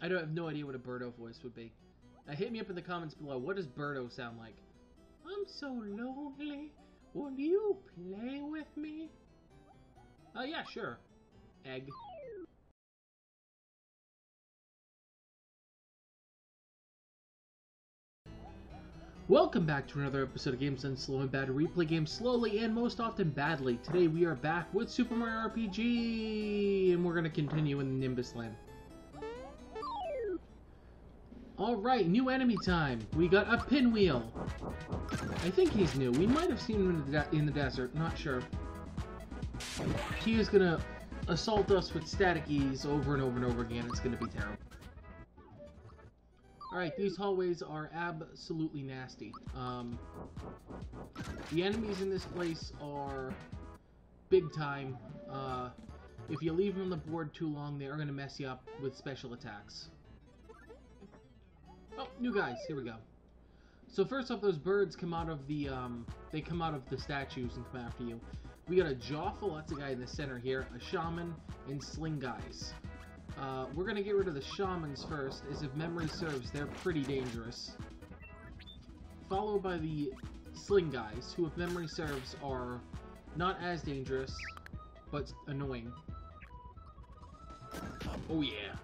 I don't have no idea what a Birdo voice would be. Hit me up in the comments below. What does Birdo sound like? I'm so lonely. Will you play with me? Oh, yeah, sure. Egg. Welcome back to another episode of Games Done Slow and Bad. We play games slowly and most often badly. Today we are back with Super Mario RPG, and we're going to continue in Nimbus Land. Alright, new enemy time. We got a pinwheel. I think he's new. We might have seen him in the desert, not sure. He is going to assault us with static ease over and over and over again. It's going to be terrible. Alright, these hallways are absolutely nasty. The enemies in this place are big time. If you leave them on the board too long, they are going to mess you up with special attacks. Oh, new guys, here we go. So first off, those birds come out of the, they come out of the statues and come after you. We got a Jawful, that's the guy in the center here, a Shaman, and Sling guys. We're gonna get rid of the Shamans first, as if memory serves, they're pretty dangerous. Followed by the Sling guys, who if memory serves are not as dangerous, but annoying. Oh yeah.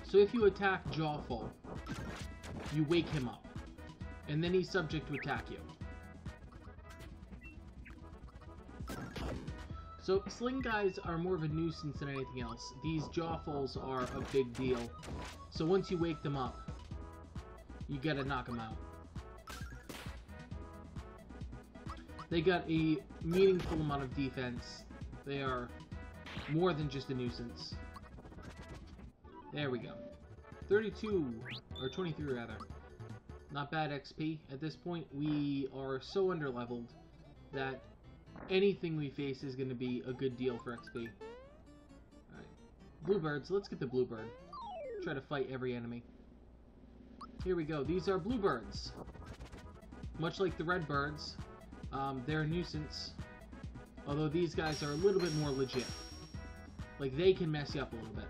So if you attack Jawful, you wake him up, and then he's subject to attack you. So, Sling guys are more of a nuisance than anything else. These Jawfuls are a big deal. So once you wake them up, you gotta knock them out. They got a meaningful amount of defense. They are more than just a nuisance. There we go. 32, or 23 rather. Not bad XP. At this point, we are so underleveled that anything we face is going to be a good deal for XP. Alright. Bluebirds. Let's get the bluebird. Try to fight every enemy. Here we go. These are bluebirds. Much like the red birds, they're a nuisance. Although these guys are a little bit more legit. Like, they can mess you up a little bit.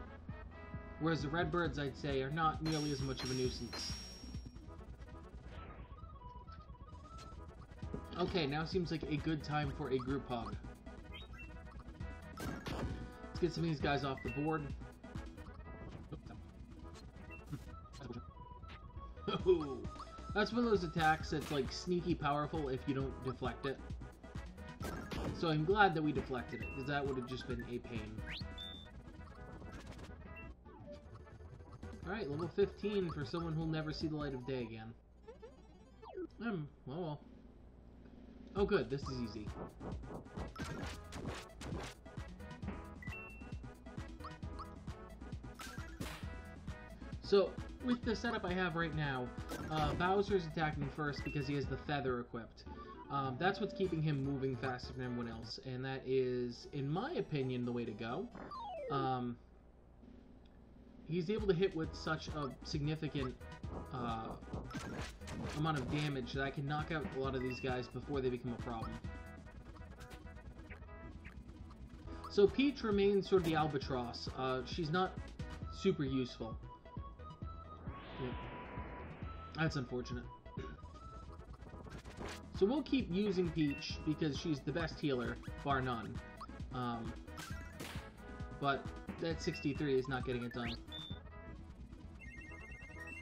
Whereas the red birds, I'd say, are not nearly as much of a nuisance. Okay, now seems like a good time for a group hug. Let's get some of these guys off the board. Oh, that's one of those attacks that's like sneaky powerful if you don't deflect it. So I'm glad that we deflected it, because that would have just been a pain. Alright, level 15 for someone who'll never see the light of day again. Well. Oh good, this is easy. So, with the setup I have right now, Bowser's attacking first because he has the feather equipped. That's what's keeping him moving faster than everyone else, and that is, in my opinion, the way to go. He's able to hit with such a significant amount of damage that I can knock out a lot of these guys before they become a problem. So Peach remains sort of the albatross. She's not super useful. Yeah. That's unfortunate. So we'll keep using Peach because she's the best healer, bar none. But that 63 is not getting it done.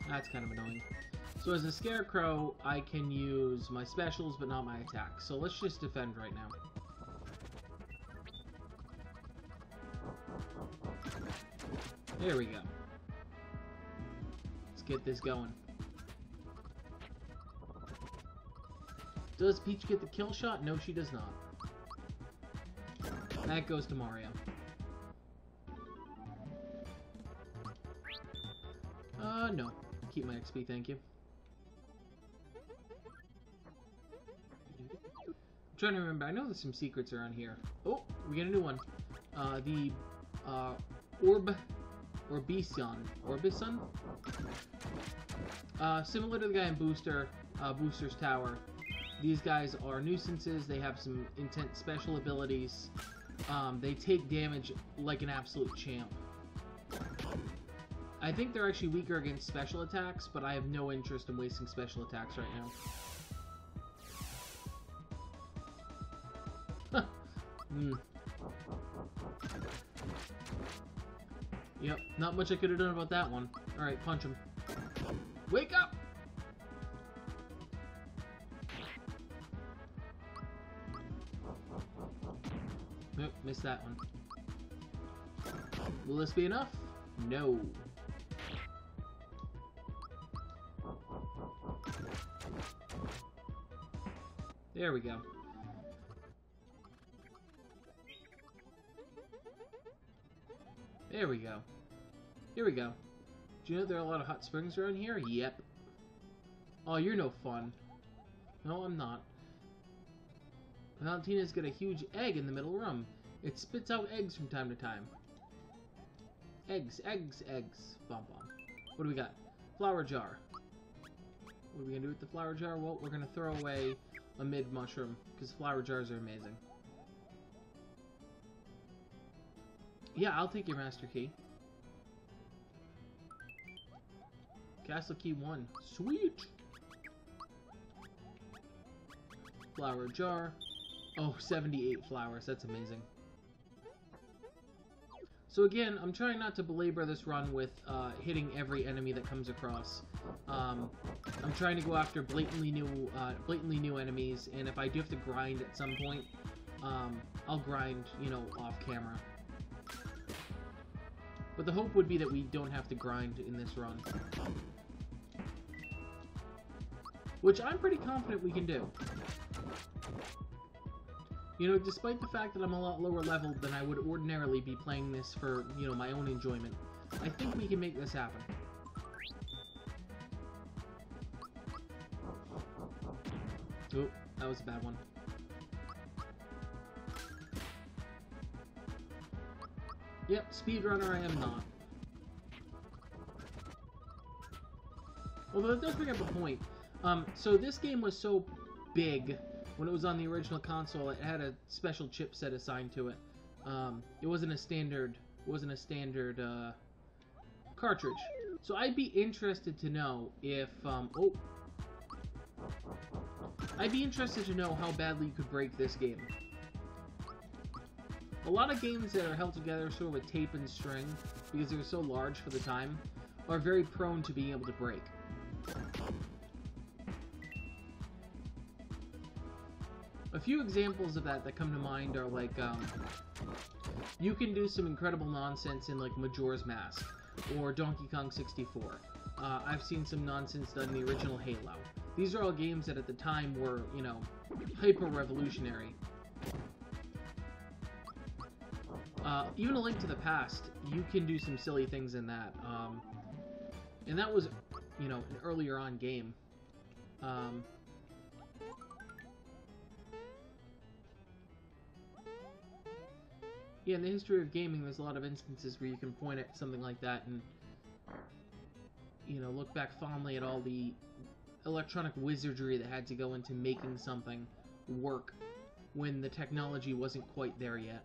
That's kind of annoying. So as a Scarecrow, I can use my specials, but not my attacks. So let's just defend right now. There we go. Let's get this going. Does Peach get the kill shot? No, she does not. That goes to Mario. No. Keep my XP, thank you. I'm trying to remember. I know there's some secrets around here. Oh, we got a new one. The Orbison? Similar to the guy in Booster's Tower. These guys are nuisances. They have some intense special abilities. They take damage like an absolute champ. I think they're actually weaker against special attacks, but I have no interest in wasting special attacks right now. Yep, not much I could have done about that one. Alright, punch him. Wake up! Nope, missed that one. Will this be enough? No. There we go. There we go. Here we go. Do you know there are a lot of hot springs around here? Yep. Oh, you're no fun. No, I'm not. Valentina's got a huge egg in the middle room. It spits out eggs from time to time. Eggs, eggs, eggs. Bom bom. What do we got? Flower jar. What are we gonna do with the flower jar? Well, we're gonna throw away a mid mushroom because flower jars are amazing. Yeah, I'll take your master key. Castle key 1. Sweet! Flower jar. Oh, 78 flowers. That's amazing. So again, I'm trying not to belabor this run with hitting every enemy that comes across. I'm trying to go after blatantly new enemies, and if I do have to grind at some point, I'll grind, you know, off camera. But the hope would be that we don't have to grind in this run. Which I'm pretty confident we can do. You know, despite the fact that I'm a lot lower leveled than I would ordinarily be playing this for, you know, my own enjoyment, I think we can make this happen. Oh, that was a bad one. Yep, speedrunner I am not. Although it does bring up a point. So this game was so big when it was on the original console. It had a special chipset assigned to it. It wasn't a standard. Cartridge. So I'd be interested to know if I'd be interested to know how badly you could break this game. A lot of games that are held together sort of with tape and string, because they're so large for the time, are very prone to being able to break. A few examples of that come to mind are like, you can do some incredible nonsense in like Majora's Mask, or Donkey Kong 64. I've seen some nonsense done in the original Halo. These are all games that at the time were, you know, hyper-revolutionary. Even A Link to the Past, you can do some silly things in that. And that was, you know, an earlier on game. Yeah, in the history of gaming, there's a lot of instances where you can point at something like that and, you know, look back fondly at all the electronic wizardry that had to go into making something work when the technology wasn't quite there yet.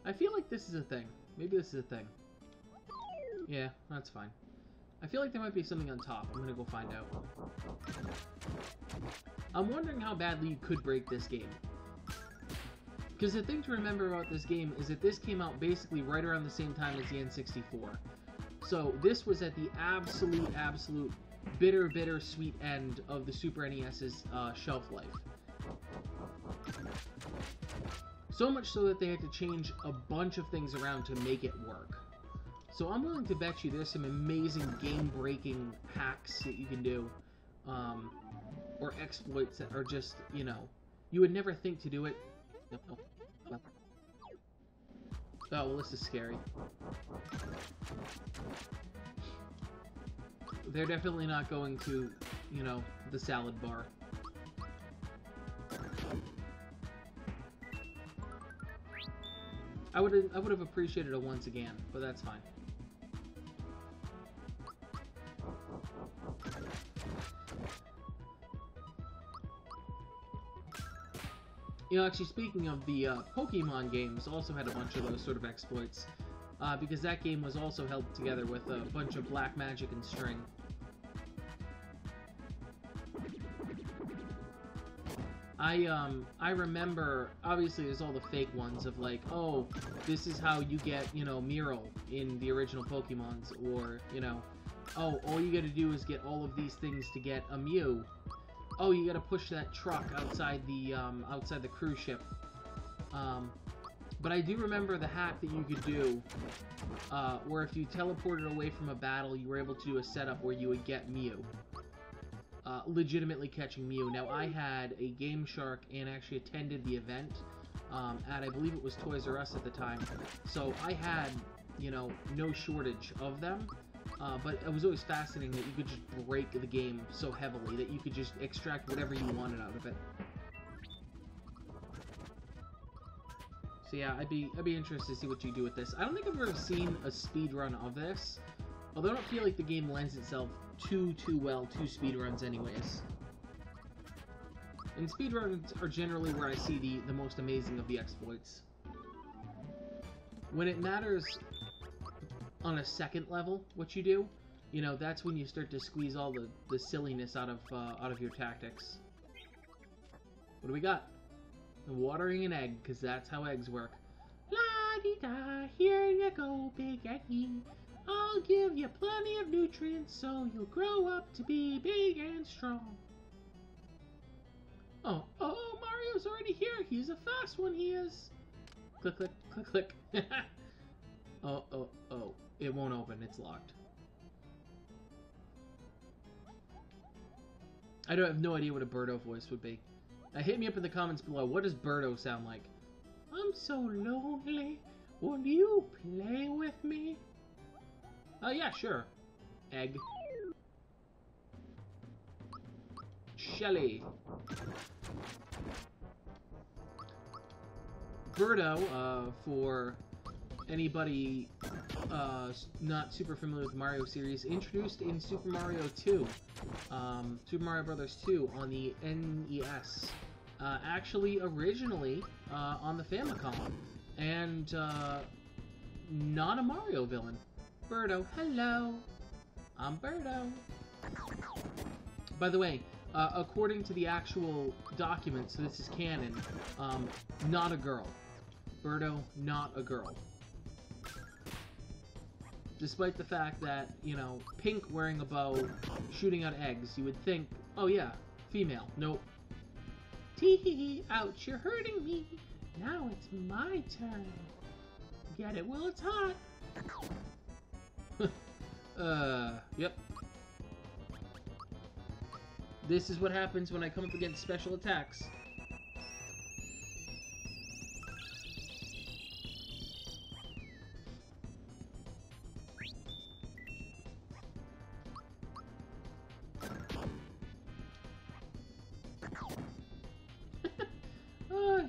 I feel like this is a thing. Maybe this is a thing. Yeah, that's fine. I feel like there might be something on top. I'm gonna go find out. I'm wondering how badly you could break this game. Because the thing to remember about this game is that this came out basically right around the same time as the N64. So this was at the absolute bitter sweet end of the Super NES's shelf life. So much so that they had to change a bunch of things around to make it work. So I'm willing to bet you there's some amazing game-breaking hacks that you can do, or exploits that are just, you know, you would never think to do it. No. Oh, well, this is scary. They're definitely not going to, you know, the salad bar. I would have appreciated it once again, but that's fine. You know, actually, speaking of the Pokemon games, also had a bunch of those sort of exploits. Because that game was also held together with a bunch of black magic and string. I remember, obviously there's all the fake ones of like, oh, this is how you get, you know, Miro in the original Pokemons, or, you know, oh, all you gotta do is get all of these things to get a Mew. Oh, you gotta push that truck outside the cruise ship. But I do remember the hack that you could do, where if you teleported away from a battle, you were able to do a setup where you would get Mew. Legitimately catching Mew. Now, I had a Game Shark and actually attended the event at, I believe it was Toys R Us at the time. So I had, you know, no shortage of them. But it was always fascinating that you could just break the game so heavily that you could just extract whatever you wanted out of it. So yeah, I'd be interested to see what you do with this. I don't think I've ever seen a speedrun of this, although I don't feel like the game lends itself too well to speedruns anyways. And speedruns are generally where I see the most amazing of the exploits. When it matters on a second level, what you do, you know, that's when you start to squeeze all the silliness out of your tactics. What do we got? Watering an egg, because that's how eggs work. La-di-da, here you go, big eggy. I'll give you plenty of nutrients so you'll grow up to be big and strong. Oh, Mario's already here. He's a fast one, he is. Click, click, click, click. Oh, it won't open. It's locked. I don't have no idea what a Birdo voice would be. Hit me up in the comments below. What does Birdo sound like? I'm so lonely. Will you play with me? Oh, yeah, sure. Egg. Shelly. Birdo, for anybody not super familiar with the Mario series, introduced in Super Mario 2, Super Mario Bros. 2 on the NES. Actually, originally on the Famicom, and not a Mario villain. Birdo, hello! I'm Birdo. By the way, according to the actual documents, so this is canon, not a girl. Birdo, not a girl. Despite the fact that, you know, pink wearing a bow, shooting out eggs, you would think, oh yeah, female. Nope. Tee-hee-hee, ouch, you're hurting me. Now it's my turn. Get it while it's hot. Yep. This is what happens when I come up against special attacks.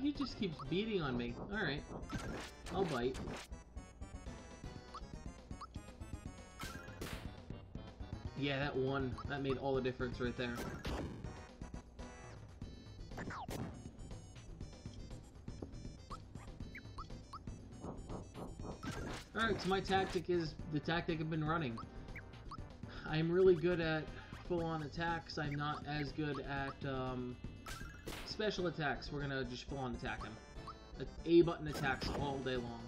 He just keeps beating on me. Alright. I'll bite. Yeah, that one. That made all the difference right there. Alright, so my tactic is the tactic I've been running. I'm really good at full-on attacks. I'm not as good at, special attacks. We're gonna just full-on attack him. A button attacks all day long.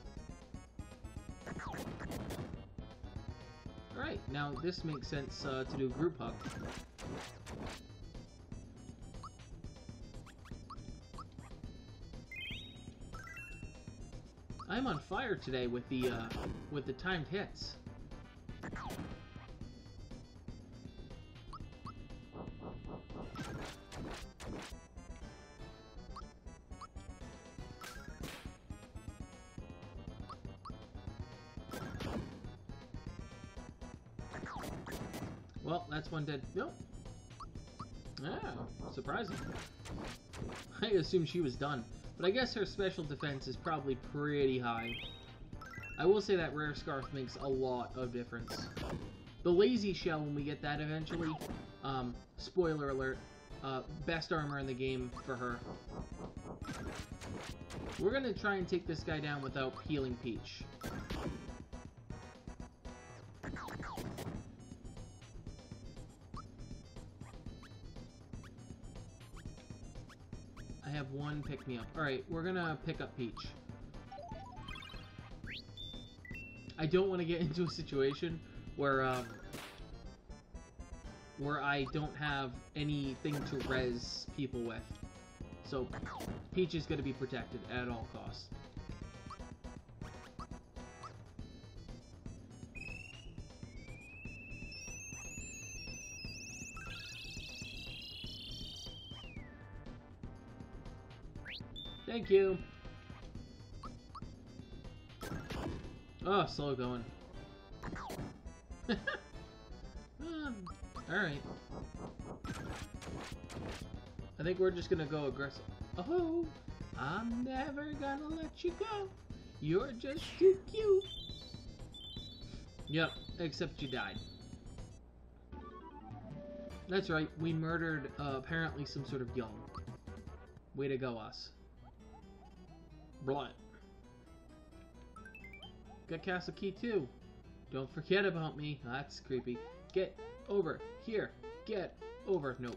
Alright, now this makes sense to do group hug. I'm on fire today with the timed hits. Well, that's one dead. Nope. Ah, surprising. I assumed she was done. But I guess her special defense is probably pretty high. I will say that Rare Scarf makes a lot of difference. The Lazy Shell, when we get that eventually, spoiler alert, best armor in the game for her. We're gonna try and take this guy down without healing Peach. I have one pick-me-up. Alright, we're gonna pick up Peach. I don't want to get into a situation where I don't have anything to res people with. So, Peach is going to be protected at all costs. Thank you! Oh, slow going. Alright. I think we're just gonna go aggressive. Oh, I'm never gonna let you go. You're just too cute. Yep, except you died. That's right, we murdered apparently some sort of young. Way to go, us. Blood. Got castle key too. Don't forget about me. That's creepy. Get over here. Get over. Nope.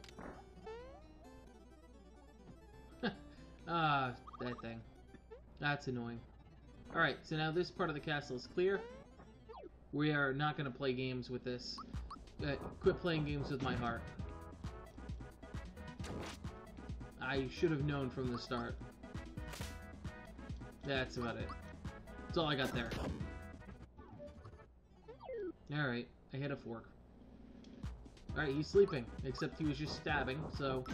Ah, that thing. That's annoying. Alright, so now this part of the castle is clear. We are not going to play games with this. Quit playing games with my heart. I should have known from the start. That's about it. That's all I got there. Alright, I hit a fork. Alright, he's sleeping. Except he was just stabbing, so,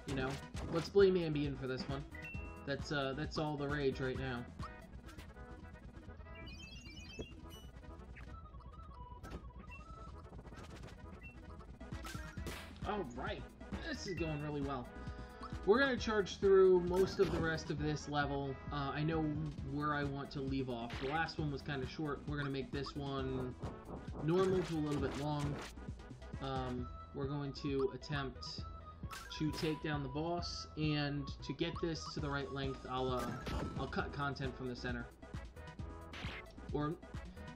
you know. Let's blame Ambien for this one. That's all the rage right now. Alright, this is going really well. We're going to charge through most of the rest of this level. I know where I want to leave off. The last one was kind of short. We're going to make this one normal to a little bit long. We're going to attempt to take down the boss, and to get this to the right length, I'll cut content from the center. Or,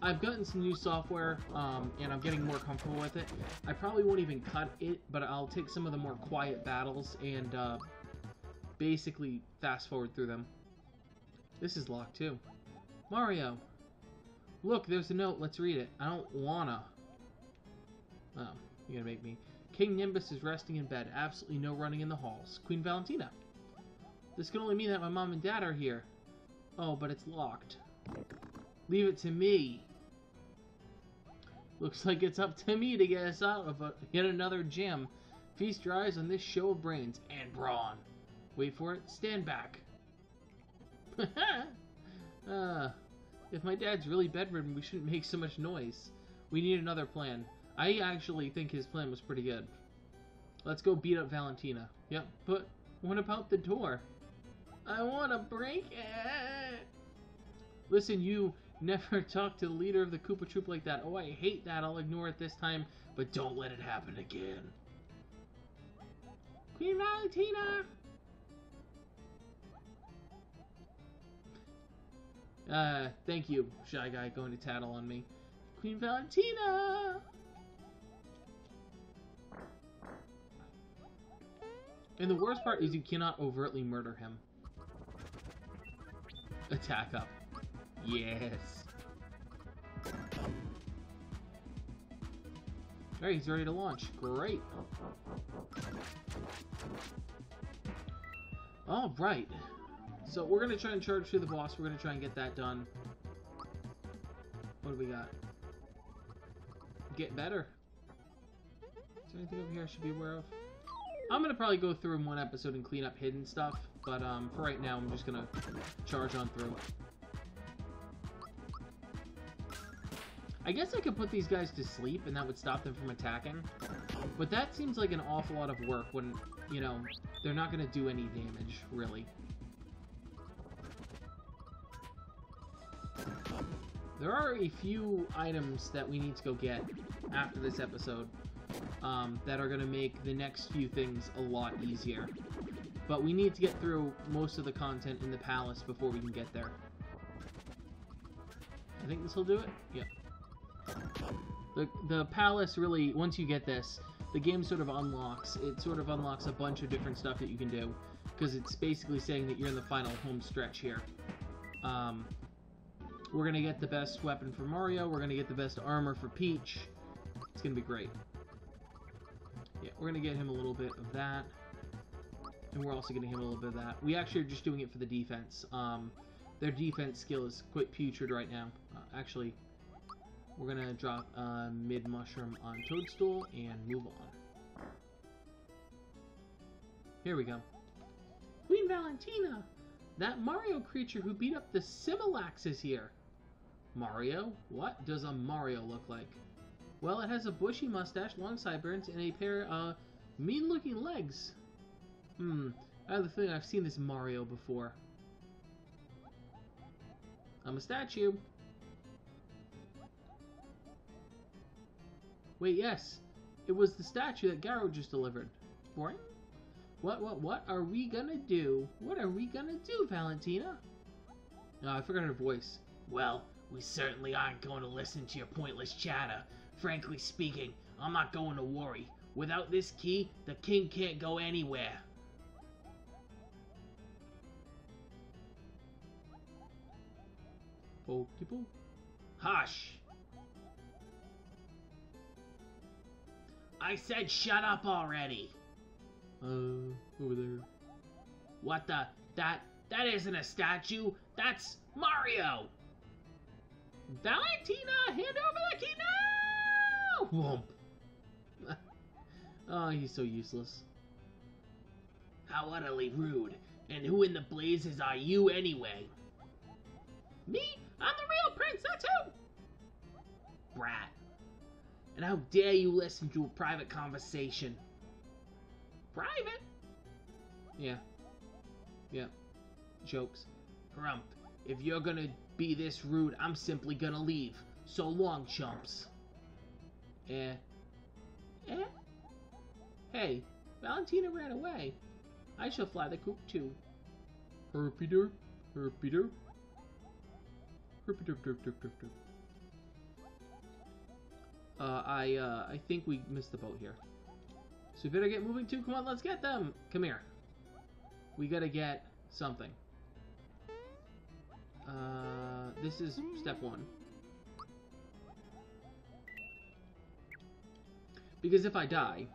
I've gotten some new software, and I'm getting more comfortable with it. I probably won't even cut it, but I'll take some of the more quiet battles and basically fast forward through them. This is locked too. Mario! Look, there's a note. Let's read it. I don't wanna. Oh, you're gonna make me. King Nimbus is resting in bed. Absolutely no running in the halls. Queen Valentina. This can only mean that my mom and dad are here. Oh, but it's locked. Leave it to me. Looks like it's up to me to get us out of yet another gym. Feast your eyes on this show of brains and brawn. Wait for it. Stand back. If my dad's really bedridden, we shouldn't make so much noise. We need another plan. I actually think his plan was pretty good. Let's go beat up Valentina. Yep, but what about the door? I want to break it. Listen, you never talk to the leader of the Koopa Troop like that. Oh, I hate that. I'll ignore it this time, but don't let it happen again. Queen Valentina! Thank you, Shy Guy, going to tattle on me. Queen Valentina! And the worst part is you cannot overtly murder him. Attack up. Yes. Alright, he's ready to launch. Great. Alright. So we're going to try and charge through the boss. We're going to try and get that done. What do we got? Get better. Is there anything over here I should be aware of? I'm going to probably go through in one episode and clean up hidden stuff. But for right now, I'm just going to charge on through. I guess I could put these guys to sleep and that would stop them from attacking. But that seems like an awful lot of work when, you know, they're not going to do any damage, really. There are a few items that we need to go get after this episode that are going to make the next few things a lot easier. But we need to get through most of the content in the palace before we can get there. I think this will do it? Yeah. The palace really, once you get this, the game sort of unlocks. It sort of unlocks a bunch of different stuff that you can do. Because it's basically saying that you're in the final home stretch here. We're going to get the best weapon for Mario. We're going to get the best armor for Peach. It's going to be great. Yeah, we're going to get him a little bit of that. And we're also getting him a little bit of that. We actually are just doing it for the defense. Their defense skill is quite putrid right now. Actually, we're going to drop mid-mushroom on Toadstool and move on. Here we go. Queen Valentina! That Mario creature who beat up the Similax is here. Mario? What does a Mario look like? Well, it has a bushy mustache, long sideburns, and a pair of mean-looking legs. I have the feeling I've seen this Mario before. I'm a statue. Wait, yes. It was the statue that Garo just delivered. Boring? What are we gonna do? What are we gonna do, Valentina? Oh, I forgot her voice. Well, we certainly aren't going to listen to your pointless chatter. Frankly speaking, I'm not going to worry. Without this key, the king can't go anywhere. Pokey-po. Hush! I said shut up already! Over there. What the? That isn't a statue! That's Mario! Valentina, hand over the key now! Whoomp. Oh, he's so useless. How utterly rude. And who in the blazes are you anyway? Me? I'm the real prince, that's who! Brat. And how dare you listen to a private conversation? Private? Yeah. Jokes. Grump, if you're gonna be this rude, I'm simply gonna leave. So long, chumps. Eh? Hey, Valentina ran away. I shall fly the coop too. Herpy-derp, herpy-derp. Herpy-derp-derp-derp-derp. I think we missed the boat here. So we better get moving too. Come on, let's get them. Come here. We gotta get something. This is step 1. Because if I die,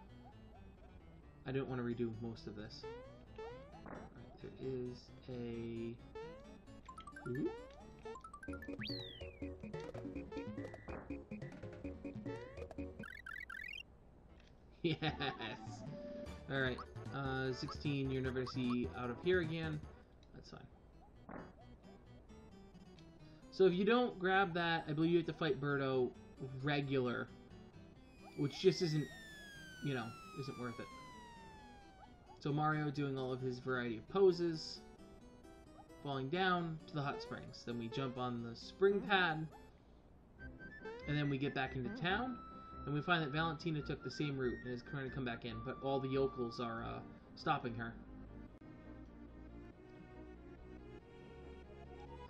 I don't want to redo most of this. Alright, there is a... Ooh. Yes! Alright, 16, you're never going to see out of here again. That's fine. So if you don't grab that, I believe you have to fight Birdo regular. Which just isn't, you know, isn't worth it. So Mario doing all of his variety of poses. Falling down to the hot springs. Then we jump on the spring pad. And then we get back into town. And we find that Valentina took the same route and is trying to come back in, but all the yokels are stopping her.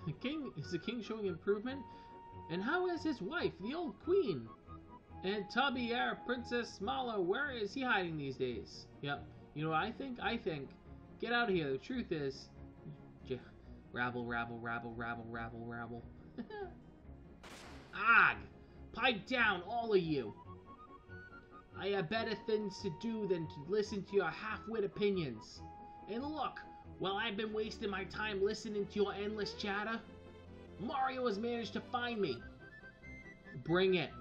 Is the king showing improvement? And how is his wife, the old queen? And Tubby, our Princess Mallow, where is he hiding these days? Yep. You know what I think? I think, get out of here. The truth is... Rabble, rabble, rabble, rabble, rabble, rabble. Ugh! Pipe down, all of you! I have better things to do than to listen to your half-wit opinions. And look, while I've been wasting my time listening to your endless chatter, Mario has managed to find me. Bring it.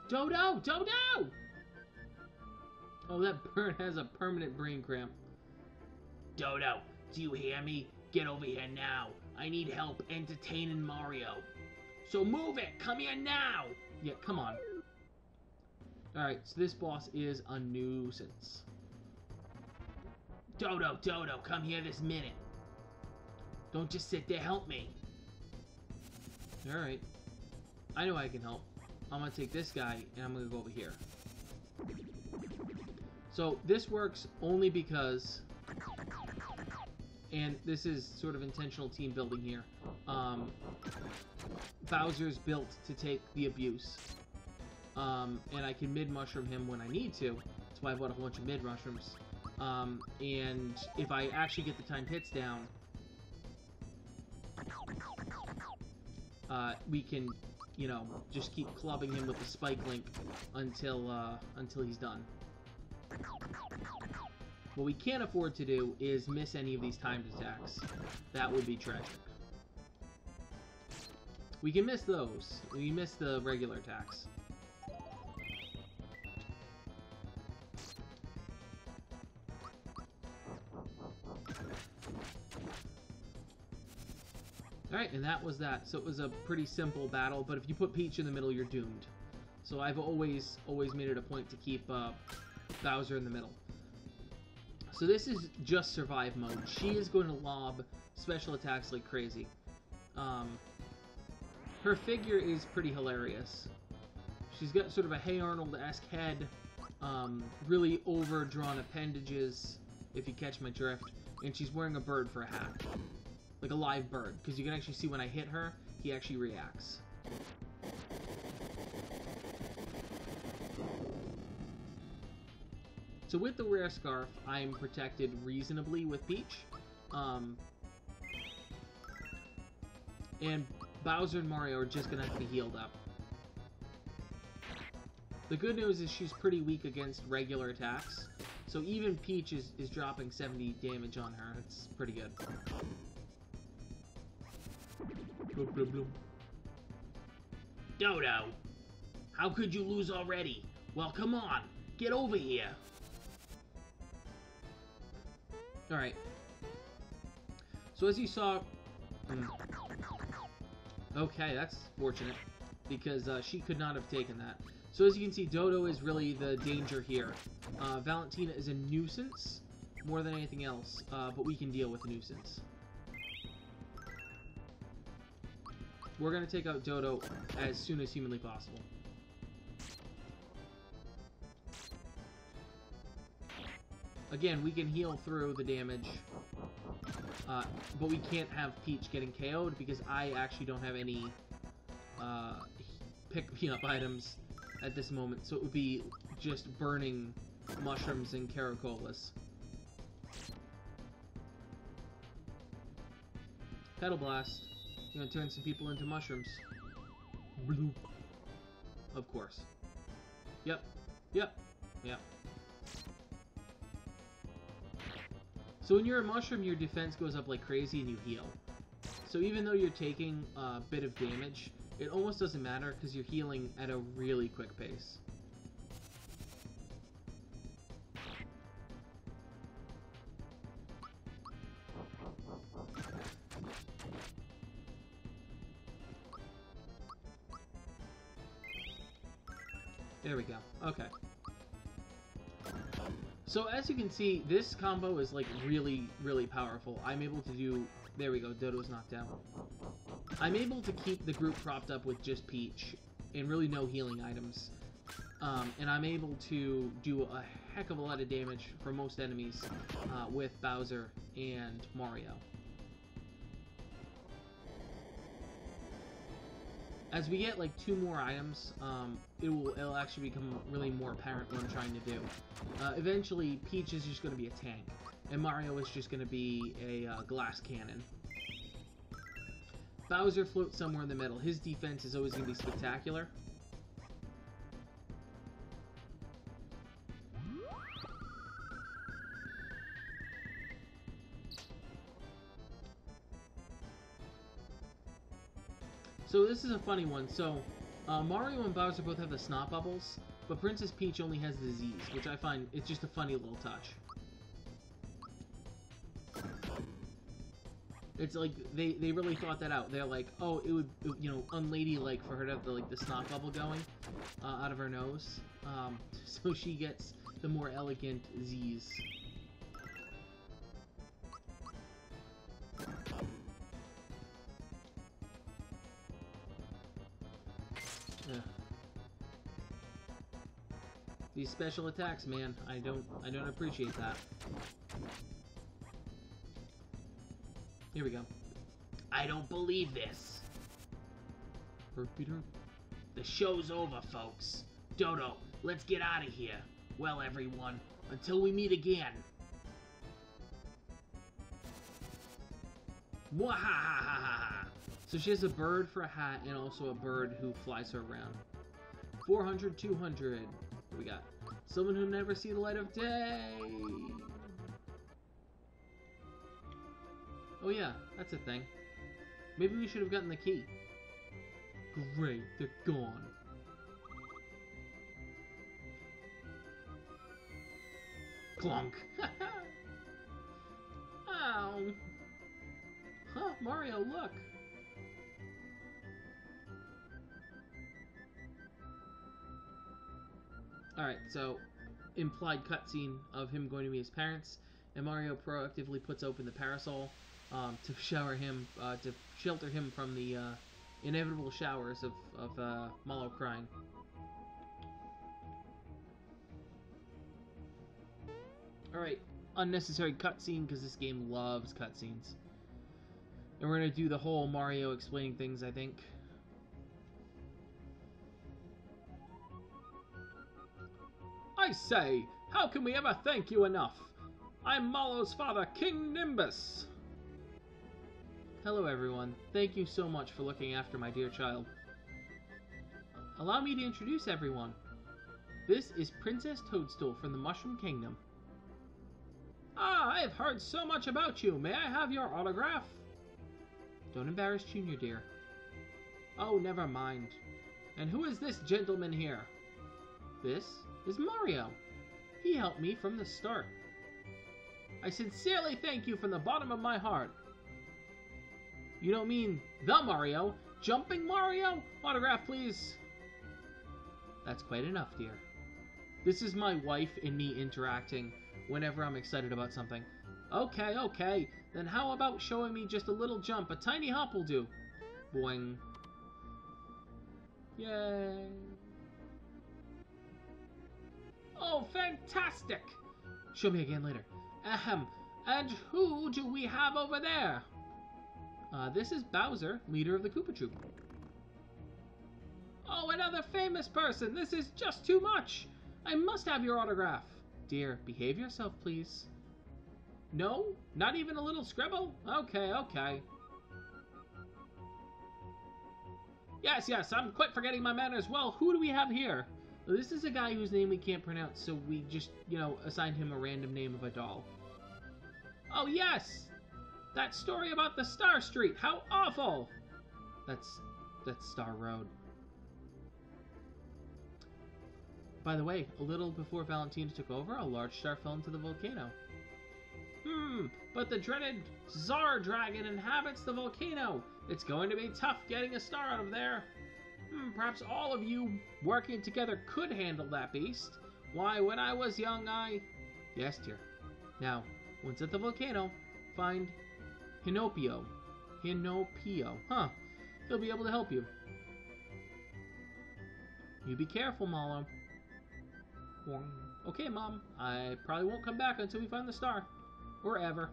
Dodo! Dodo! Oh, that bird has a permanent brain cramp. Dodo, do you hear me? Get over here now. I need help entertaining Mario. So move it! Come here now! Yeah, come on. Alright, so this boss is a nuisance. Dodo, come here this minute. Don't just sit there, help me. Alright. I know I can help. I'm gonna take this guy, and I'm gonna go over here. So, this works only because and this is sort of intentional team building here. Bowser's built to take the abuse. And I can mid-mushroom him when I need to. That's why I bought a whole bunch of mid-mushrooms. And if I actually get the timed hits down, we can, you know, just keep clubbing him with the spike link until he's done. What we can't afford to do is miss any of these timed attacks. That would be tragic. We can miss those. We miss the regular attacks. Alright, and that was that. So it was a pretty simple battle, but if you put Peach in the middle, you're doomed. So I've always made it a point to keep Bowser in the middle. So this is just survive mode. She is going to lob special attacks like crazy. Her figure is pretty hilarious. She's got sort of a Hey Arnold-esque head, really overdrawn appendages, if you catch my drift, and she's wearing a bird for a hat. Like a live bird, because you can actually see when I hit her, he actually reacts. So with the rare scarf, I'm protected reasonably with Peach. And Bowser and Mario are just gonna have to be healed up. The good news is she's pretty weak against regular attacks. So even Peach is dropping 70 damage on her. It's pretty good. Bloom, bloom, bloom. Dodo, how could you lose already? Well, come on, get over here. Alright. So as you saw... Okay, that's fortunate, because she could not have taken that. So as you can see, Dodo is really the danger here. Valentina is a nuisance, more than anything else, but we can deal with the nuisance. We're going to take out Dodo as soon as humanly possible. Again, we can heal through the damage, but we can't have Peach getting KO'd because I actually don't have any pick-me-up items at this moment, so it would be just burning mushrooms and caracolas. Petal Blast. You're gonna turn some people into mushrooms. Bloop. Of course. Yep. Yep. Yep. So when you're a mushroom, your defense goes up like crazy and you heal. So even though you're taking a bit of damage, it almost doesn't matter because you're healing at a really quick pace. There we go. Okay. So as you can see, this combo is like really, really powerful. I'm able to do... There we go, Dodo's knocked out. I'm able to keep the group propped up with just Peach and really no healing items. And I'm able to do a heck of a lot of damage for most enemies with Bowser and Mario. As we get like 2 more items, it'll actually become really more apparent what I'm trying to do. Eventually, Peach is just going to be a tank, and Mario is just going to be a glass cannon. Bowser floats somewhere in the middle. His defense is always going to be spectacular. So this is a funny one. So Mario and Bowser both have the snot bubbles, but Princess Peach only has the Z's, which I find it's just a funny little touch. It's like they really thought that out. They're like, oh, it would, you know, unladylike for her to have the snot bubble going out of her nose, so she gets the more elegant Z's. These special attacks, man, I don't appreciate that. Here we go. I don't believe this. The show's over, folks. Dodo, let's get out of here. Well, everyone, until we meet again. Mwahahaha! So she has a bird for a hat and also a bird who flies her around. 400, 200. What we got? Someone who never see the light of day. Oh yeah, that's a thing. Maybe we should have gotten the key. Great, they're gone. Clunk. Ow. Huh, Mario, look. Alright, so implied cutscene of him going to meet his parents, and Mario proactively puts open the parasol to shower him, to shelter him from the inevitable showers of Mallow crying. Alright, unnecessary cutscene because this game loves cutscenes. And we're going to do the whole Mario explaining things, I think. I say, how can we ever thank you enough? I'm Mallow's father, King Nimbus. Hello everyone. Thank you so much for looking after my dear child. Allow me to introduce everyone. This is Princess Toadstool from the Mushroom Kingdom. Ah, I've heard so much about you. May I have your autograph? Don't embarrass Junior, dear. Oh, never mind. And who is this gentleman here? This is Mario. He helped me from the start. I sincerely thank you from the bottom of my heart. You don't mean the Mario? Jumping Mario? Autograph, please. That's quite enough, dear. This is my wife and me interacting whenever I'm excited about something. Okay, okay. Then how about showing me just a little jump? A tiny hop will do. Boing. Yay. Oh, fantastic! Show me again later. Ahem. And who do we have over there? This is Bowser, leader of the Koopa Troop. Oh, another famous person! This is just too much! I must have your autograph! Dear, behave yourself, please. No? Not even a little scribble? Okay, okay. Yes, I'm quite forgetting my manners. Well, who do we have here? Well, this is a guy whose name we can't pronounce, so we just, assigned him a random name of a doll. Oh, yes! That story about the Star Street! How awful! That's Star Road. By the way, a little before Valentina took over, a large star fell into the volcano. But the dreaded Czar Dragon inhabits the volcano. It's going to be tough getting a star out of there. Perhaps all of you working together could handle that beast. Why, when I was young, Yes, dear. Now, once at the volcano, find Hinopio. Huh. He'll be able to help you. You be careful, Mallow. Okay, Mom. I probably won't come back until we find the star. Or ever.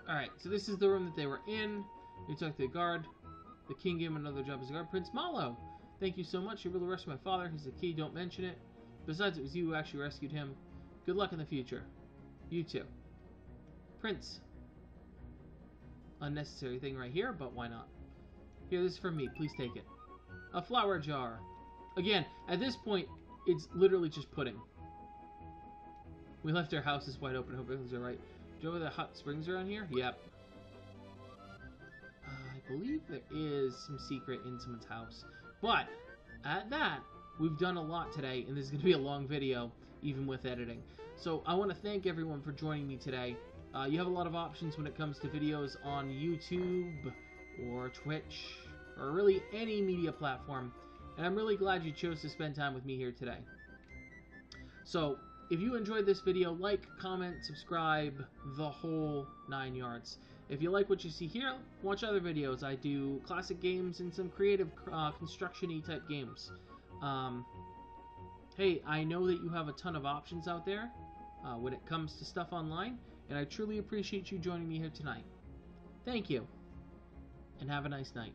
Alright, so this is the room that they were in. We talked to the guard. The king gave him another job as a guard. Prince Mallow! Thank you so much. You're able to rescue my father. He's the key. Don't mention it. Besides, it was you who actually rescued him. Good luck in the future. You too. Prince. Unnecessary thing right here, but why not? Here, this is for me. Please take it. A flower jar. Again, at this point, it's literally just pudding. We left our houses wide open. Hope everything's alright. Do you know where the hot springs around here? Yep. I believe there is some secret in someone's house. But, at that, we've done a lot today, and this is going to be a long video, even with editing. So, I want to thank everyone for joining me today. You have a lot of options when it comes to videos on YouTube, or Twitch, or really any media platform. And I'm really glad you chose to spend time with me here today. So, if you enjoyed this video, like, comment, subscribe, the whole 9 yards. If you like what you see here, watch other videos. I do classic games and some creative construction-y type games. Hey, I know that you have a ton of options out there when it comes to stuff online, and I truly appreciate you joining me here tonight. Thank you, and have a nice night.